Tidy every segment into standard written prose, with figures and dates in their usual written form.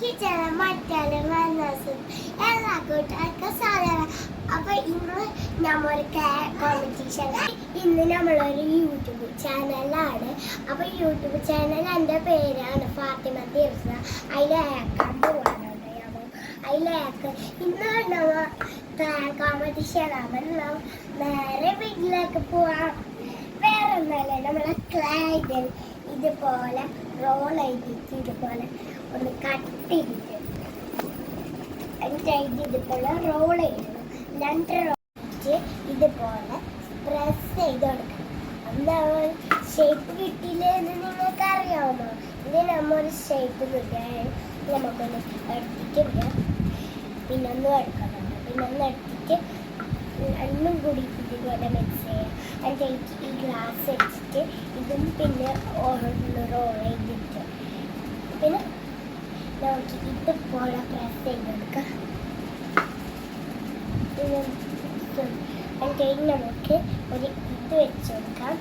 കിച്ചണ മറ്റാലും മനസ്സും എല്ലാ കൂട്ടുകാർക്കും സാധാരണ. അപ്പൊ ഇന്ന് നമ്മളൊരു കോമ്പറ്റീഷൻ. ഇന്ന് നമ്മളൊരു യൂട്യൂബ് ചാനലാണ്. അപ്പൊ യൂട്യൂബ് ചാനൽ എൻ്റെ പേരാണ് ഫാത്തിമ തീർച്ച. അതിലേക്കാൻ പോവാണ് അതിലേക്ക് ഇന്ന് നമ്മൾ കോമ്പറ്റീഷൻ ആവുമ്പോൾ നേരെ വീട്ടിലേക്ക് പോവാം. വേറെ ഒന്നല്ല, നമ്മളെ ക്ലായിൽ ഇതുപോലെ റോൾ ചെയ്തിട്ട് ഇതുപോലെ ഒന്ന് കട്ട് ചെയ്തിട്ട് ഇതുപോലെ റോൾ ചെയ്യണം. രണ്ട് റോൾ ഇതുപോലെ പ്രസ് ചെയ്ത് കൊടുക്കണം. എന്താ ഷേപ്പ് കിട്ടിയില്ലെന്ന് നിങ്ങൾക്ക് അറിയാമോ? ഇത് നമ്മൊരു ഷേപ്പ് കിട്ടിയാൽ നമുക്കൊന്ന് എടുത്തിട്ട് പിന്നെ ഒന്ന് എടുക്കണം. പിന്നെ ഒന്ന് എടുത്തിട്ട് രണ്ടും കൂടി ഇതുപോലെ മിക്സ് ചെയ്യാം. അതിലേക്ക് ഈ ഗ്ലാസ് വെച്ചിട്ട് ഇതും പിന്നെ ഒന്ന് റോൾ ചെയ്തിട്ട് പിന്നെ നമുക്ക് ഇതുപോലെ പ്രസ് ചെയ്തെടുക്കാം. അതിലേക്ക് നമുക്ക് ഒരു ഇത് വെച്ച് കൊടുക്കാം.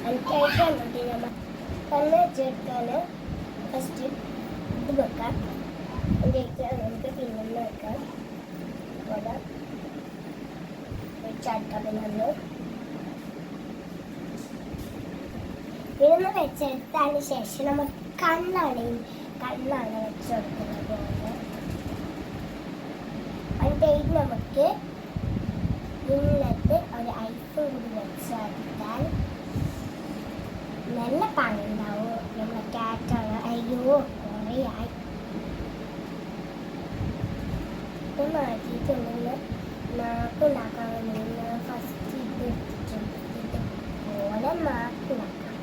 അതിലേക്ക് നമ്മൾ കണ്ണ് വെച്ചെടുക്കാൻ ഫസ്റ്റ് ഇത് വെക്കാം. അതിലേക്ക് നമുക്ക് പിന്നെ വെക്കാം. പോലെ വെച്ചെടുക്കാം. പിന്നെ വെച്ചെടുത്തതിന് ശേഷം നമ്മൾ കണ്ണാണ് വെച്ച് കൊടുക്കുന്നത് പോലെ അതിലേക്ക് നമുക്ക് ഇന്നത്തെ ഒരു ഐസും കൂടി വെച്ചെടുത്താൽ നല്ല പണുണ്ടാവും. നമ്മളെ ക്യാറ്റാണ്. അയ്യോ കുറേ ആയി മാറ്റിയിട്ടുണ്ടെങ്കിൽ നാക്കുണ്ടാക്കാൻ വേണ്ടി ഫസ്റ്റ് ഇത് ഇതുപോലെ നാക്കുണ്ടാക്കാം.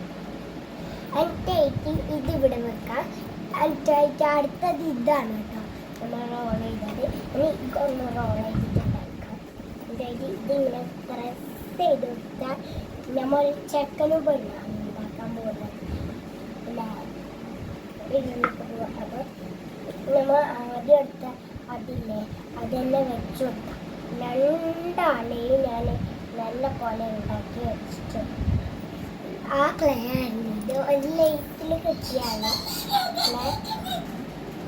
അതിലേക്ക് ഇതിവിടെ വെക്കാം. അതിലേക്ക് അടുത്തത് ഇതാണ് കേട്ടോ, നമ്മൾ റോൾ ചെയ്തത്. ഇനി ഇതൊന്ന് റോൾ ചെയ്തിട്ടുണ്ടാക്കാം. അതിലേക്ക് ഇതിങ്ങനെ പ്രസ് ചെയ്ത് കൊടുത്താൽ നമ്മൾ ചെക്കനും പെണ്ണാണ് ഉണ്ടാക്കാൻ പോകുന്നത്. അപ്പോൾ നമ്മൾ ആദ്യം എടുത്ത അതില്ലേ അതെന്നെ വെച്ചു കൊടുക്കാം. രണ്ടാളെയും ഞാൻ നല്ല പോലെ ഉണ്ടാക്കി വെച്ചിട്ട് ആ ക്ലേ ഇത് ഒരു ലൈറ്റിൽ കിട്ടിയാണ്.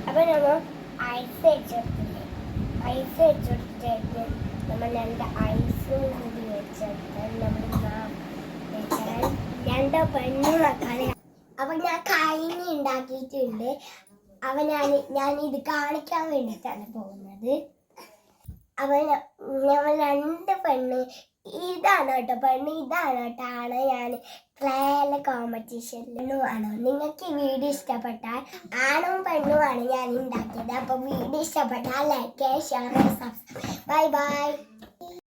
അപ്പോൾ നമ്മൾ ഐസ് വെച്ചെടുത്തില്ലേ, ഐസ് വെച്ചെടുത്തേക്ക് നമ്മൾ രണ്ട് ഐസും കൂടി വെച്ചെടുത്താൽ നമ്മൾ രണ്ട് പെണ്ണും മക്കളെ. അപ്പം ഞാൻ കഴിഞ്ഞ് ഉണ്ടാക്കിയിട്ടുണ്ട്. അപ്പം ഞാൻ ഇത് കാണിക്കാൻ വേണ്ടിയിട്ടാണ് പോകുന്നത്. അപ്പം ഞങ്ങൾ രണ്ട് പെണ്ണ് ഇതാണ് കേട്ടോ, പെണ്ണ് ഇതാണ് കേട്ടോ ആണ് ഞാൻ ക്ലേയിലെ കോമ്പറ്റീഷനിലുമാണ്. നിങ്ങൾക്ക് ഈ വീഡിയോ ഇഷ്ടപ്പെട്ടാൽ ആണും പെണ്ണുമാണ് ഞാൻ ഉണ്ടാക്കിയത്. അപ്പോൾ വീഡിയോ ഇഷ്ടപ്പെട്ടാൽ like, share, subscribe. Bye bye.